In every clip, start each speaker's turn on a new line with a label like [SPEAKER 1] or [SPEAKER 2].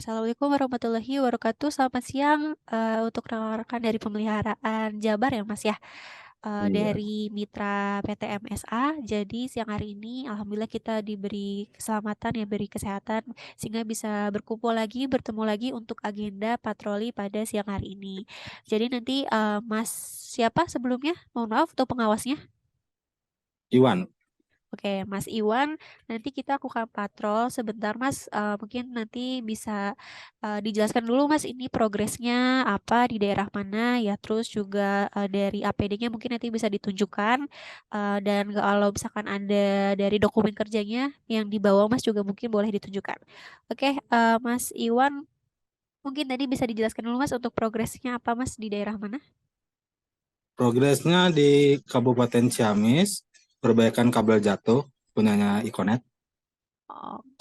[SPEAKER 1] Assalamualaikum warahmatullahi wabarakatuh. Selamat siang untuk rekan-rekan dari pemeliharaan Jabar ya Mas ya.
[SPEAKER 2] Iya,
[SPEAKER 1] Dari Mitra PT MSA. Jadi siang hari ini alhamdulillah kita diberi keselamatan ya, beri kesehatan sehingga bisa berkumpul lagi, bertemu lagi untuk agenda patroli pada siang hari ini. Jadi nanti Mas siapa sebelumnya? Mohon maaf untuk pengawasnya.
[SPEAKER 2] Iwan.
[SPEAKER 1] Oke, Mas Iwan, nanti kita lakukan patrol sebentar, Mas. Mungkin nanti bisa dijelaskan dulu, Mas, ini progresnya apa di daerah mana, ya. Terus juga dari APD-nya mungkin nanti bisa ditunjukkan. Dan kalau misalkan ada dari dokumen kerjanya yang dibawa, Mas, juga mungkin boleh ditunjukkan. Oke, Mas Iwan, mungkin tadi bisa dijelaskan dulu, Mas, untuk progresnya apa, Mas, di daerah mana?
[SPEAKER 2] Progresnya di Kabupaten Ciamis, perbaikan kabel jatuh punyanya Iconet,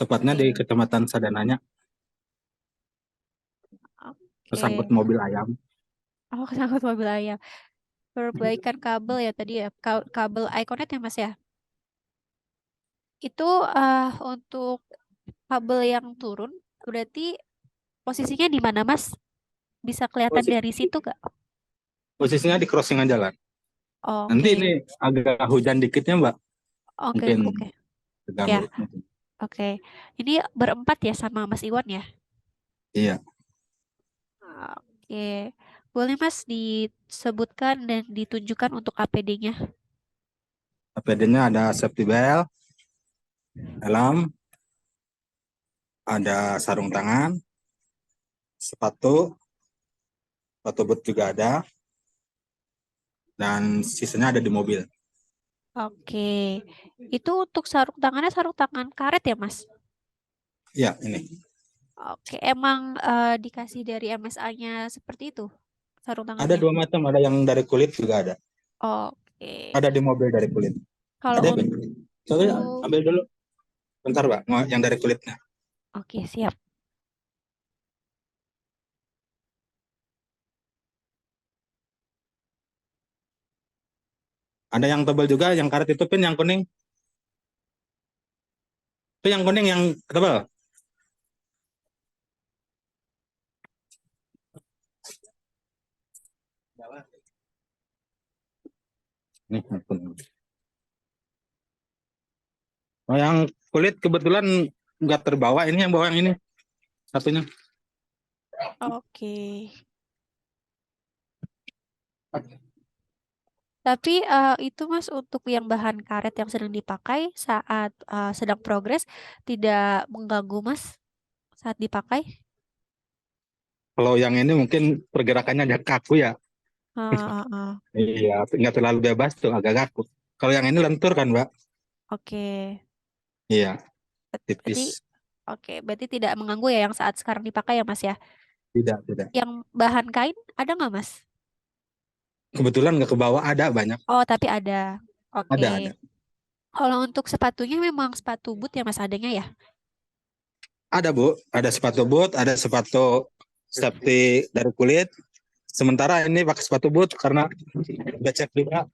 [SPEAKER 2] tepatnya di
[SPEAKER 1] Oke,
[SPEAKER 2] Kecamatan Sadananya, tersangkut
[SPEAKER 1] oke.
[SPEAKER 2] mobil ayam.
[SPEAKER 1] Oh, kesangkut mobil ayam. Perbaikan kabel ya tadi ya, kabel Iconet ya Mas ya. Itu untuk kabel yang turun berarti posisinya di mana Mas? Bisa kelihatan
[SPEAKER 2] Posi-
[SPEAKER 1] dari situ gak?
[SPEAKER 2] Posisinya di crossingan jalan. Nanti
[SPEAKER 1] Oke,
[SPEAKER 2] ini agak hujan dikitnya, Mbak.
[SPEAKER 1] oke,
[SPEAKER 2] Mungkin
[SPEAKER 1] oke. Ya,
[SPEAKER 2] terganggu.
[SPEAKER 1] oke. Ini berempat ya sama Mas Iwan ya?
[SPEAKER 2] Iya,
[SPEAKER 1] Oke. Boleh Mas disebutkan dan ditunjukkan untuk APD-nya?
[SPEAKER 2] APD-nya ada safety belt, helm, ada sarung tangan, sepatu, sepatu boot juga ada, dan sisanya ada di mobil.
[SPEAKER 1] Oke. Itu untuk sarung tangannya sarung tangan karet ya Mas?
[SPEAKER 2] Iya, ini.
[SPEAKER 1] Oke, emang dikasih dari MSA-nya seperti itu sarung
[SPEAKER 2] Ada
[SPEAKER 1] tangannya.
[SPEAKER 2] dua macam, ada yang dari kulit juga ada.
[SPEAKER 1] Oke.
[SPEAKER 2] Ada di mobil dari kulit.
[SPEAKER 1] Kalau
[SPEAKER 2] Ada, Pak? Coba
[SPEAKER 1] untuk
[SPEAKER 2] ambil dulu. Bentar, Pak. Mau yang dari kulitnya.
[SPEAKER 1] oke, siap.
[SPEAKER 2] Ada yang tebal juga, yang karet itu pin, yang kuning. Itu yang kuning yang tebal. Nih, yang kuning. Oh, yang kulit kebetulan nggak terbawa. Ini yang bawa yang ini. Satunya.
[SPEAKER 1] Oke. Tapi itu Mas untuk yang bahan karet yang sedang dipakai saat sedang progres tidak mengganggu Mas saat dipakai?
[SPEAKER 2] Kalau yang ini mungkin pergerakannya agak kaku ya.
[SPEAKER 1] Ah, ah, ah.
[SPEAKER 2] Iya, nggak terlalu bebas tuh, agak kaku. Kalau yang ini lentur kan, Mbak?
[SPEAKER 1] Oke.
[SPEAKER 2] Iya,
[SPEAKER 1] Berarti
[SPEAKER 2] tipis.
[SPEAKER 1] berarti tidak mengganggu ya yang saat sekarang dipakai ya Mas ya.
[SPEAKER 2] Tidak, tidak.
[SPEAKER 1] Yang bahan kain ada nggak Mas?
[SPEAKER 2] Kebetulan nggak ke bawah, ada banyak.
[SPEAKER 1] Oh, tapi ada.
[SPEAKER 2] Ada.
[SPEAKER 1] Oke. Kalau untuk sepatunya memang sepatu boot ya Mas adanya ya?
[SPEAKER 2] Ada, Bu. Ada sepatu boot, ada sepatu safety dari kulit. Sementara ini pakai sepatu boot karena becek juga.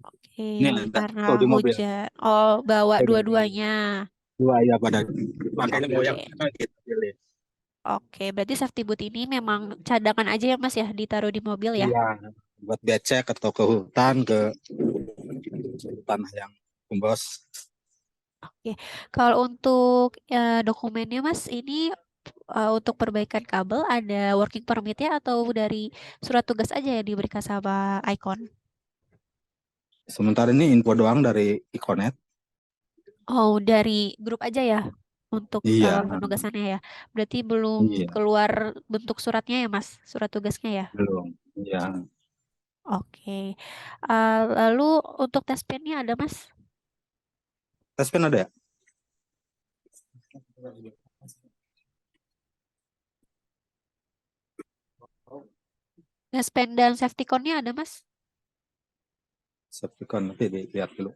[SPEAKER 1] Oke,
[SPEAKER 2] Ini ada
[SPEAKER 1] karena
[SPEAKER 2] tuh di mobil.
[SPEAKER 1] hujan. Oh, bawa dua-duanya.
[SPEAKER 2] Dua ya pada makanya mau yang
[SPEAKER 1] Oke.
[SPEAKER 2] mana kita pilih.
[SPEAKER 1] Oke, berarti safety boot ini memang cadangan aja ya Mas ya, ditaruh di mobil ya?
[SPEAKER 2] Iya, buat becek atau ke hutan, ke tanah yang kembos.
[SPEAKER 1] Oke, kalau untuk dokumennya Mas, ini untuk perbaikan kabel ada working permitnya atau dari surat tugas aja yang diberikan sama Icon?
[SPEAKER 2] Sementara ini info doang dari Iconet.
[SPEAKER 1] Oh, dari grup aja ya untuk
[SPEAKER 2] Iya,
[SPEAKER 1] penugasannya ya. Berarti belum
[SPEAKER 2] iya,
[SPEAKER 1] keluar bentuk suratnya ya Mas, surat tugasnya ya?
[SPEAKER 2] belum. Iya,
[SPEAKER 1] Oke. Lalu untuk tes pennya ada Mas?
[SPEAKER 2] tes pen ada ya?
[SPEAKER 1] Tes pen dan safety cone-nya ada Mas?
[SPEAKER 2] Septikon nanti dilihat dulu.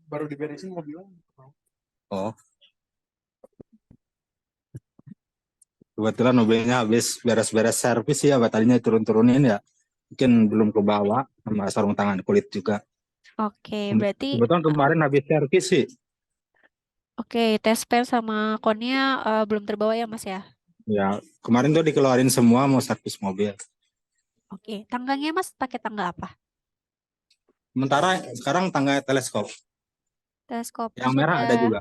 [SPEAKER 2] Baru diberesin mobilnya. Oh, kebetulan mobilnya habis beres-beres servis ya, baterainya turun-turunin ya. mungkin belum ke bawah sama sarung tangan kulit juga.
[SPEAKER 1] Oke, berarti
[SPEAKER 2] Kebetulan kemarin habis servis sih.
[SPEAKER 1] oke, tes pen sama konnya belum terbawa ya Mas ya?
[SPEAKER 2] Ya, kemarin tuh dikeluarin semua mau servis mobil.
[SPEAKER 1] Oke, tangganya Mas pakai tangga apa?
[SPEAKER 2] Sementara sekarang tangga teleskop.
[SPEAKER 1] Teleskopnya
[SPEAKER 2] Yang merah ada
[SPEAKER 1] sudah,
[SPEAKER 2] juga.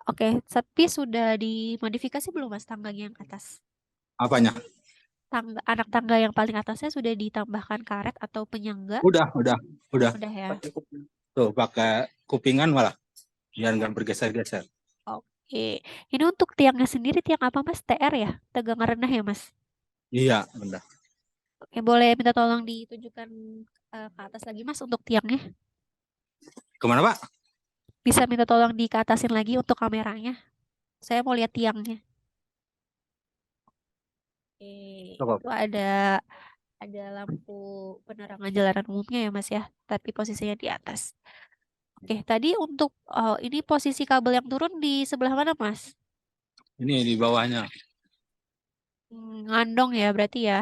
[SPEAKER 1] oke, tapi sudah dimodifikasi belum Mas tangganya yang atas?
[SPEAKER 2] Apanya?
[SPEAKER 1] Tangga, anak tangga yang paling atasnya sudah ditambahkan karet atau penyangga?
[SPEAKER 2] Udah.
[SPEAKER 1] Udah ya.
[SPEAKER 2] Tuh pakai kupingan malah biar nggak bergeser-geser.
[SPEAKER 1] Oke, ini untuk tiangnya sendiri tiang apa Mas? TR ya? Tegangan rendah ya Mas?
[SPEAKER 2] Iya, benar.
[SPEAKER 1] Oke, boleh minta tolong ditunjukkan ke atas lagi Mas untuk tiangnya?
[SPEAKER 2] Kemana Pak?
[SPEAKER 1] Bisa minta tolong dikeatasin lagi untuk kameranya? Saya mau lihat tiangnya. Oke,
[SPEAKER 2] Coba.
[SPEAKER 1] itu ada lampu penerangan jalanan umumnya ya Mas ya, tapi posisinya di atas. Oke, tadi untuk ini posisi kabel yang turun di sebelah mana Mas?
[SPEAKER 2] Ini di bawahnya.
[SPEAKER 1] Ngandong ya berarti ya.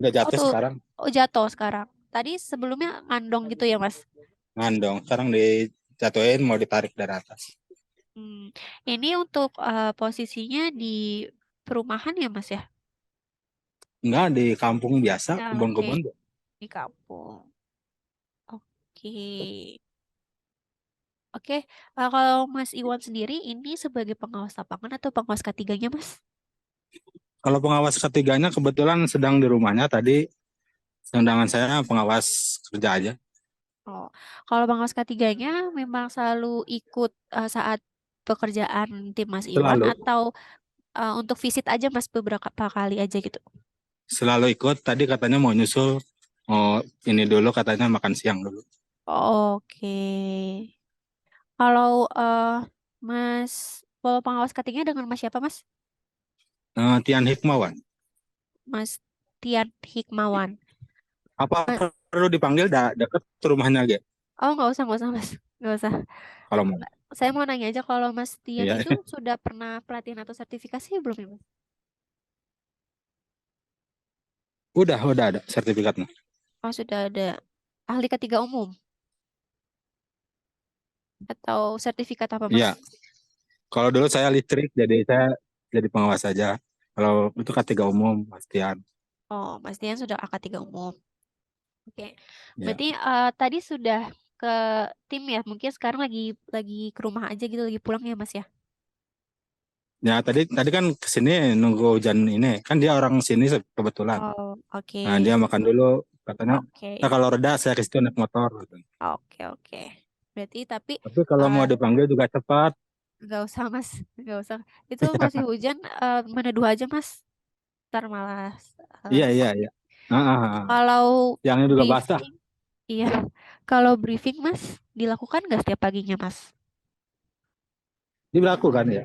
[SPEAKER 2] Udah
[SPEAKER 1] Oh
[SPEAKER 2] jatuh
[SPEAKER 1] tuh,
[SPEAKER 2] sekarang.
[SPEAKER 1] oh jatuh sekarang. Tadi sebelumnya ngandong gitu ya Mas.
[SPEAKER 2] Ngandong. Sekarang dijatuhin mau ditarik dari atas.
[SPEAKER 1] Hmm, ini untuk posisinya di perumahan ya Mas ya?
[SPEAKER 2] Enggak, di kampung biasa,
[SPEAKER 1] Ya, oke,
[SPEAKER 2] kebun-kebun.
[SPEAKER 1] di kampung. Oke. Oke, kalau Mas Iwan sendiri ini sebagai pengawas lapangan atau pengawas ketiganya Mas?
[SPEAKER 2] Kalau pengawas ketiganya kebetulan sedang di rumahnya tadi, sedangkan saya pengawas kerja aja.
[SPEAKER 1] Oh, kalau pengawas ketiganya memang selalu ikut saat pekerjaan tim Mas Iwan
[SPEAKER 2] Selalu,
[SPEAKER 1] atau untuk visit aja Mas beberapa kali aja gitu?
[SPEAKER 2] selalu ikut. Tadi katanya mau nyusul, mau ini dulu katanya makan siang dulu.
[SPEAKER 1] Oke. Kalau Mas, kalau pengawas ketiganya dengan Mas siapa Mas?
[SPEAKER 2] Tian Hikmawan.
[SPEAKER 1] Mas Tian Hikmawan.
[SPEAKER 2] Apa
[SPEAKER 1] Ma-
[SPEAKER 2] perlu dipanggil deket rumahnya aja?
[SPEAKER 1] Oh nggak usah Mas, nggak usah.
[SPEAKER 2] Kalau mau.
[SPEAKER 1] Saya mau nanya aja kalau Mas Tian
[SPEAKER 2] Iya,
[SPEAKER 1] itu sudah pernah pelatihan atau sertifikasi belum ya Mas?
[SPEAKER 2] udah ada sertifikatnya.
[SPEAKER 1] Oh sudah ada ahli ketiga umum atau sertifikat apa Mas?
[SPEAKER 2] Iya, kalau dulu saya listrik, jadi saya jadi pengawas saja. Kalau itu K3 umum, pastian.
[SPEAKER 1] Oh Mas Tian sudah AK3 umum. Oke,
[SPEAKER 2] Ya.
[SPEAKER 1] berarti tadi sudah ke tim ya? Mungkin sekarang lagi ke rumah aja gitu, lagi pulang ya Mas ya?
[SPEAKER 2] Ya, tadi tadi kan kesini nunggu hujan ini. Kan dia orang sini kebetulan.
[SPEAKER 1] Oh
[SPEAKER 2] Nah,
[SPEAKER 1] oke,
[SPEAKER 2] dia makan dulu. Katanya, nah,
[SPEAKER 1] oke,
[SPEAKER 2] kalau reda saya ke situ naik motor. Gitu.
[SPEAKER 1] oke. Berarti tapi
[SPEAKER 2] Tapi kalau
[SPEAKER 1] eh,
[SPEAKER 2] mau dipanggil juga cepat.
[SPEAKER 1] nggak usah Mas, nggak usah. Itu masih hujan, meneduh aja Mas. Ntar malah
[SPEAKER 2] Iya, iya,
[SPEAKER 1] sepi.
[SPEAKER 2] iya. Ah.
[SPEAKER 1] Kalau
[SPEAKER 2] Siangnya juga basah.
[SPEAKER 1] briefing, iya. Kalau briefing Mas, dilakukan nggak setiap paginya Mas?
[SPEAKER 2] Ini berlaku kan ya?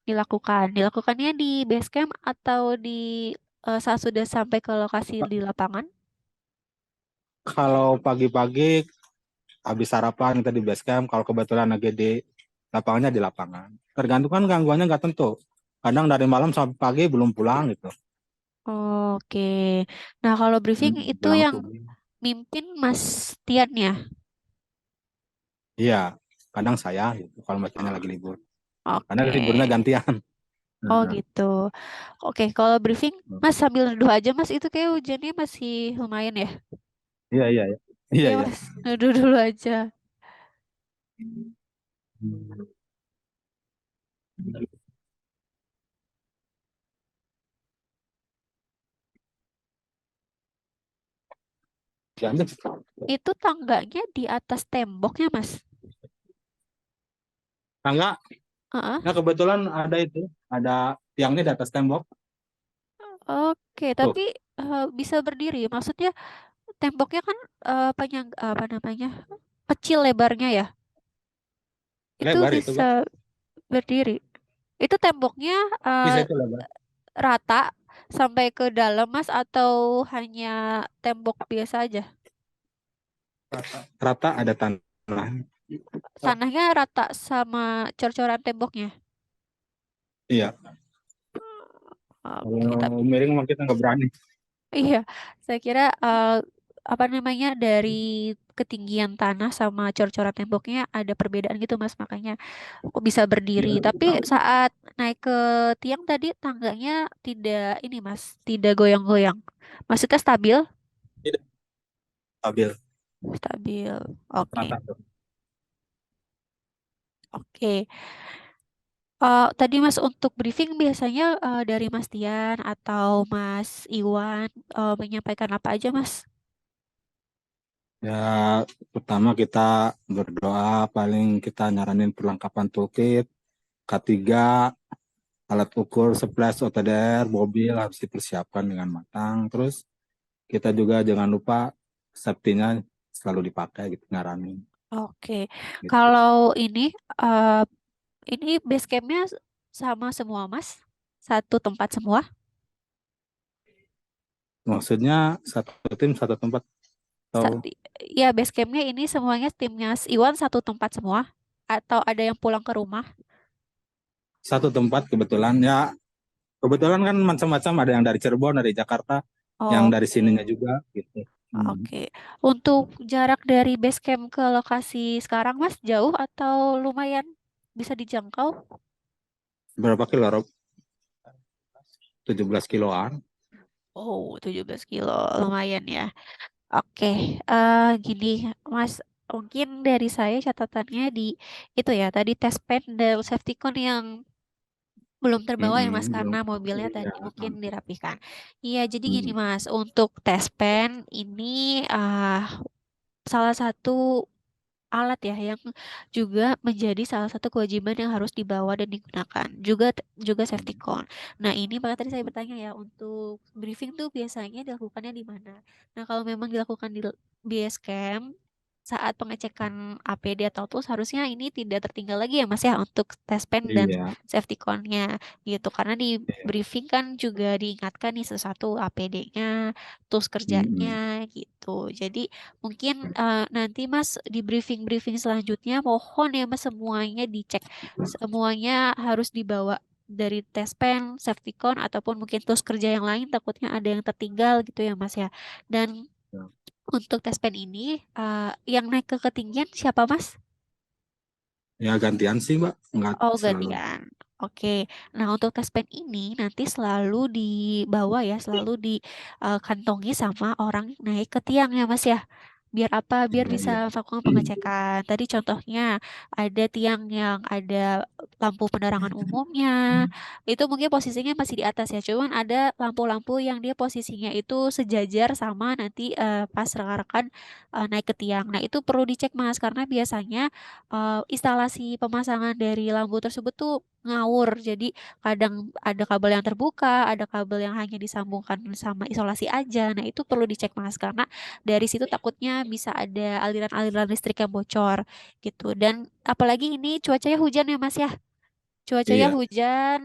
[SPEAKER 1] Dilakukannya di base camp atau di saat sudah sampai ke lokasi di lapangan?
[SPEAKER 2] Kalau pagi-pagi habis sarapan kita di base camp. Kalau kebetulan lagi di lapangannya di lapangan. Tergantung kan gangguannya nggak tentu. Kadang dari malam sampai pagi belum pulang gitu.
[SPEAKER 1] Oke. Nah, kalau briefing itu
[SPEAKER 2] Pulang
[SPEAKER 1] yang
[SPEAKER 2] subuh.
[SPEAKER 1] mimpin Mas Tian ya?
[SPEAKER 2] Iya, kadang saya gitu, kalau macamnya
[SPEAKER 1] Oh,
[SPEAKER 2] lagi libur. Karena
[SPEAKER 1] oke.
[SPEAKER 2] liburnya gantian.
[SPEAKER 1] Oh
[SPEAKER 2] Heeh.
[SPEAKER 1] gitu. Oke, kalau briefing Mas sambil neduh aja Mas, itu kayak hujannya masih lumayan ya?
[SPEAKER 2] Iya, iya, iya. Iya,
[SPEAKER 1] Iya
[SPEAKER 2] iya.
[SPEAKER 1] Mas, neduh dulu aja.
[SPEAKER 2] Jangan
[SPEAKER 1] Itu tangganya di atas temboknya Mas?
[SPEAKER 2] tangga.
[SPEAKER 1] Heeh.
[SPEAKER 2] Nah, kebetulan ada itu, ada tiangnya di atas tembok.
[SPEAKER 1] Oke,
[SPEAKER 2] Tuh,
[SPEAKER 1] tapi bisa berdiri. Maksudnya temboknya kan panjang apa namanya? Kecil lebarnya ya. Itu
[SPEAKER 2] lebar itu,
[SPEAKER 1] bisa
[SPEAKER 2] Pak.
[SPEAKER 1] berdiri. Itu temboknya
[SPEAKER 2] Bisa
[SPEAKER 1] eh,
[SPEAKER 2] itu lebar.
[SPEAKER 1] rata sampai ke dalam Mas atau hanya tembok biasa aja?
[SPEAKER 2] Rata ada tanah.
[SPEAKER 1] Tanahnya rata sama cor-coran temboknya.
[SPEAKER 2] Iya,
[SPEAKER 1] Oke,
[SPEAKER 2] kalau
[SPEAKER 1] tapi
[SPEAKER 2] miring mah kita nggak berani.
[SPEAKER 1] Iya, saya kira apa namanya dari ketinggian tanah sama cor-coran temboknya ada perbedaan gitu Mas, makanya aku bisa berdiri.
[SPEAKER 2] Iya,
[SPEAKER 1] Tapi saat naik ke tiang tadi tangganya tidak ini Mas, tidak goyang-goyang. Maksudnya stabil?
[SPEAKER 2] tidak stabil.
[SPEAKER 1] Stabil. Oke.
[SPEAKER 2] Rata tuh.
[SPEAKER 1] Oke. Tadi Mas untuk briefing biasanya dari Mas Tian atau Mas Iwan menyampaikan apa aja Mas?
[SPEAKER 2] Ya, pertama kita berdoa, paling kita nyaranin perlengkapan toolkit. Ketiga, alat ukur splash OTDR, mobil harus dipersiapkan dengan matang. Terus kita juga jangan lupa safety-nya selalu dipakai gitu, nyaranin.
[SPEAKER 1] Oke,
[SPEAKER 2] Gitu.
[SPEAKER 1] kalau eh, ini base campnya sama semua Mas, satu tempat semua.
[SPEAKER 2] Maksudnya satu tim satu tempat
[SPEAKER 1] Sa-
[SPEAKER 2] atau
[SPEAKER 1] Ya base campnya ini semuanya timnya Iwan satu tempat semua, atau ada yang pulang ke rumah?
[SPEAKER 2] satu tempat kebetulan ya, kebetulan kan macam-macam, ada yang dari Cirebon, dari Jakarta, yang dari
[SPEAKER 1] Oke,
[SPEAKER 2] sininya juga gitu.
[SPEAKER 1] oke. Untuk jarak dari base camp ke lokasi sekarang Mas jauh atau lumayan bisa dijangkau?
[SPEAKER 2] Berapa kilo, Rob? 17 kiloan.
[SPEAKER 1] Oh, 17 kilo, lumayan ya. Oke, gini, Mas, mungkin dari saya catatannya di itu ya, tadi tes pen dan safety con yang belum terbawa ya Mas,
[SPEAKER 2] Belum.
[SPEAKER 1] karena mobilnya
[SPEAKER 2] Iya.
[SPEAKER 1] tadi mungkin dirapikan. Iya, jadi gini
[SPEAKER 2] Hmm.
[SPEAKER 1] Mas, untuk tes pen ini salah satu alat ya yang juga menjadi salah satu kewajiban yang harus dibawa dan digunakan juga juga safety con. Nah ini maka tadi saya bertanya ya untuk briefing tuh biasanya dilakukannya di mana? Nah kalau memang dilakukan di base camp saat pengecekan APD atau tools harusnya ini tidak tertinggal lagi ya Mas ya untuk tes pen dan
[SPEAKER 2] Iya.
[SPEAKER 1] safety con-nya gitu karena di
[SPEAKER 2] Iya.
[SPEAKER 1] briefing kan juga diingatkan nih sesuatu APD-nya, tools
[SPEAKER 2] Hmm.
[SPEAKER 1] kerjanya gitu. Jadi mungkin nanti Mas di briefing-briefing selanjutnya mohon ya Mas semuanya dicek. Semuanya harus dibawa dari tes pen, safety con ataupun mungkin tools kerja yang lain takutnya ada yang tertinggal gitu ya Mas ya. Dan untuk tes pen ini yang naik ke ketinggian siapa Mas?
[SPEAKER 2] Ya gantian sih, Mbak, nggak
[SPEAKER 1] Oh,
[SPEAKER 2] selalu.
[SPEAKER 1] gantian. Oke. Nah, untuk tes pen ini nanti selalu dibawa ya, selalu dikantongi sama orang yang naik ke tiang ya, Mas ya. Biar apa? Biar
[SPEAKER 2] Iya,
[SPEAKER 1] bisa
[SPEAKER 2] iya.
[SPEAKER 1] melakukan pengecekan. Tadi contohnya ada tiang yang ada lampu penerangan umumnya. Itu mungkin posisinya masih di atas ya. Cuman ada lampu-lampu yang dia posisinya itu sejajar sama nanti pas rekan-rekan naik ke tiang. Nah, itu perlu dicek Mas karena biasanya instalasi pemasangan dari lampu tersebut tuh ngawur. Jadi kadang ada kabel yang terbuka, ada kabel yang hanya disambungkan sama isolasi aja. Nah, itu perlu dicek Mas karena dari situ takutnya bisa ada aliran-aliran listrik yang bocor gitu. Dan apalagi ini cuacanya hujan ya Mas ya. Cuacanya
[SPEAKER 2] Iya.
[SPEAKER 1] hujan,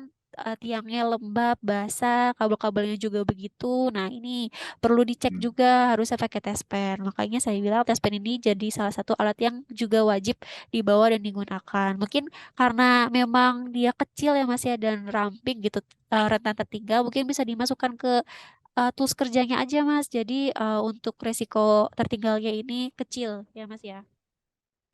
[SPEAKER 1] tiangnya lembab, basah, kabel-kabelnya juga begitu. Nah, ini perlu dicek
[SPEAKER 2] Hmm.
[SPEAKER 1] juga, harusnya pakai tes pen. Makanya saya bilang tes pen ini jadi salah satu alat yang juga wajib dibawa dan digunakan. Mungkin karena memang dia kecil ya Mas ya dan ramping gitu, rentan tertinggal, mungkin bisa dimasukkan ke tools kerjanya aja Mas. Jadi untuk resiko tertinggalnya ini kecil ya Mas ya.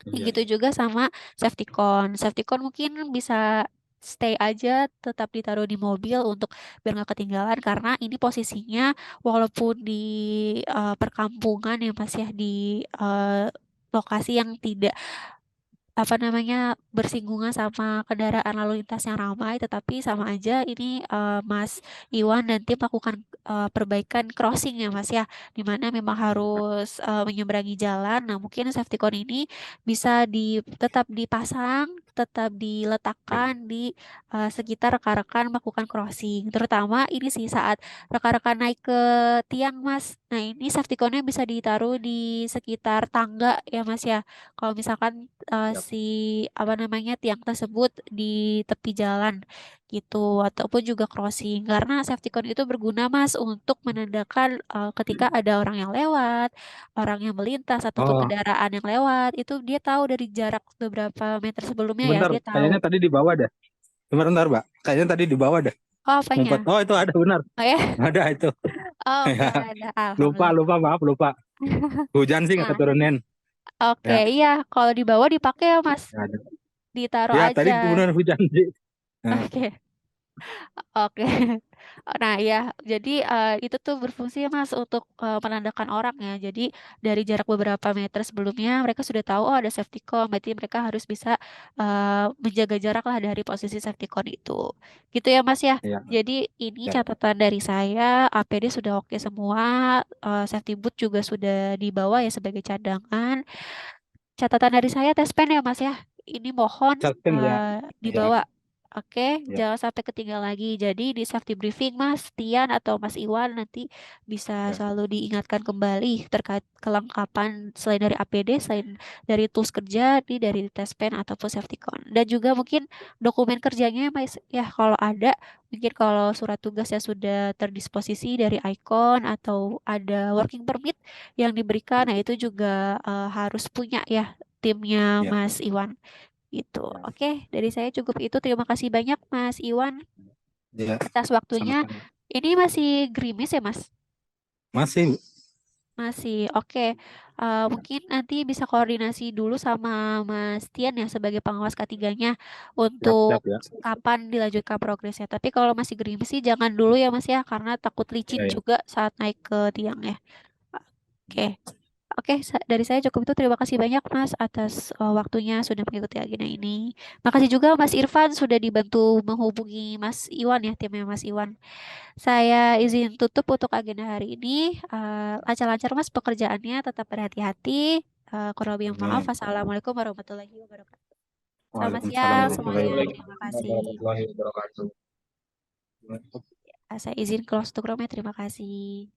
[SPEAKER 2] Iya,
[SPEAKER 1] Gitu
[SPEAKER 2] iya.
[SPEAKER 1] juga sama safety con. Safety con mungkin bisa stay aja, tetap ditaruh di mobil untuk biar nggak ketinggalan karena ini posisinya walaupun di perkampungan ya Mas ya di lokasi yang tidak apa namanya bersinggungan sama kendaraan lalu lintas yang ramai tetapi sama aja ini Mas Iwan dan tim melakukan perbaikan crossing ya Mas ya di mana memang harus menyeberangi jalan. Nah mungkin safety cone ini bisa tetap dipasang tetap diletakkan di sekitar rekan-rekan melakukan crossing terutama ini sih saat rekan-rekan naik ke tiang Mas. Nah ini safety cone-nya bisa ditaruh di sekitar tangga ya Mas ya kalau misalkan
[SPEAKER 2] Siap.
[SPEAKER 1] si apa namanya tiang tersebut di tepi jalan gitu ataupun juga crossing karena safety cone itu berguna Mas untuk menandakan ketika ada orang yang lewat, orang yang melintas ataupun
[SPEAKER 2] Oh,
[SPEAKER 1] kendaraan yang lewat itu dia tahu dari jarak beberapa meter sebelumnya ya
[SPEAKER 2] sebentar.
[SPEAKER 1] dia tahu.
[SPEAKER 2] Kayaknya tadi di bawah dah. Sebentar, Mbak. Kayaknya tadi di bawah dah.
[SPEAKER 1] Oh,
[SPEAKER 2] Ngumpet.
[SPEAKER 1] apanya?
[SPEAKER 2] Oh itu ada benar,
[SPEAKER 1] Oh ya?
[SPEAKER 2] ada itu.
[SPEAKER 1] Oh, oke,
[SPEAKER 2] Ya,
[SPEAKER 1] ada.
[SPEAKER 2] lupa
[SPEAKER 1] Alhamdulillah.
[SPEAKER 2] lupa maaf lupa. Hujan sih nggak
[SPEAKER 1] Nah,
[SPEAKER 2] keturunin.
[SPEAKER 1] oke,
[SPEAKER 2] Ya,
[SPEAKER 1] iya. Kalau dibawa dipakai ya, Mas.
[SPEAKER 2] ya ada.
[SPEAKER 1] Ditaruh
[SPEAKER 2] Ya tadi
[SPEAKER 1] aja.
[SPEAKER 2] benar hujan sih. Nah,
[SPEAKER 1] Oke. Oke. Nah, ya, jadi itu tuh berfungsi ya, Mas untuk menandakan orang ya. Jadi dari jarak beberapa meter sebelumnya mereka sudah tahu oh ada safety cone, berarti mereka harus bisa menjaga jarak lah dari posisi safety cone itu. Gitu ya, Mas ya.
[SPEAKER 2] ya,
[SPEAKER 1] Jadi ini
[SPEAKER 2] ya.
[SPEAKER 1] catatan dari saya, APD sudah oke semua, safety boot juga sudah dibawa ya sebagai cadangan. Catatan dari saya tes pen ya Mas ya. Ini mohon
[SPEAKER 2] Certain ya. Ya,
[SPEAKER 1] dibawa. Oke,
[SPEAKER 2] ya,
[SPEAKER 1] jangan sampai ketinggal lagi. Jadi di safety briefing Mas Tian atau Mas Iwan nanti bisa
[SPEAKER 2] ya.
[SPEAKER 1] selalu diingatkan kembali terkait kelengkapan selain dari APD, selain dari tools kerja, dari tes pen ataupun safety cone. Dan juga mungkin dokumen kerjanya Mas ya kalau ada, mungkin kalau surat tugasnya sudah terdisposisi dari Icon atau ada working permit yang diberikan, nah itu juga harus punya ya timnya
[SPEAKER 2] Ya,
[SPEAKER 1] Mas Iwan gitu.
[SPEAKER 2] ya,
[SPEAKER 1] Oke, dari saya cukup itu. Terima kasih banyak Mas Iwan
[SPEAKER 2] ya.
[SPEAKER 1] atas waktunya.
[SPEAKER 2] Sama-sama.
[SPEAKER 1] Ini masih gerimis ya Mas?
[SPEAKER 2] Masih.
[SPEAKER 1] Masih. Oke. Mungkin nanti bisa koordinasi dulu sama Mas Tian ya sebagai pengawas ketiganya
[SPEAKER 2] Siap,
[SPEAKER 1] untuk
[SPEAKER 2] siap ya.
[SPEAKER 1] kapan dilanjutkan progresnya. Tapi kalau masih gerimis sih jangan dulu ya Mas ya karena takut licin
[SPEAKER 2] Ya, ya.
[SPEAKER 1] juga saat naik ke tiang ya. Oke. Oke, dari saya cukup itu. Terima kasih banyak Mas atas waktunya sudah mengikuti agenda ini. Makasih juga Mas Irfan sudah dibantu menghubungi Mas Iwan ya, timnya Mas Iwan. Saya izin tutup untuk agenda hari ini. Lancar-lancar Mas pekerjaannya, tetap berhati-hati. Kurang lebih maaf.
[SPEAKER 2] Amin.
[SPEAKER 1] Wassalamualaikum warahmatullahi wabarakatuh. Selamat
[SPEAKER 2] Waalaikumsalam
[SPEAKER 1] siang
[SPEAKER 2] warahmatullahi
[SPEAKER 1] semuanya. Terima kasih.
[SPEAKER 2] wabarakatuh.
[SPEAKER 1] Saya izin close to room ya. Terima kasih.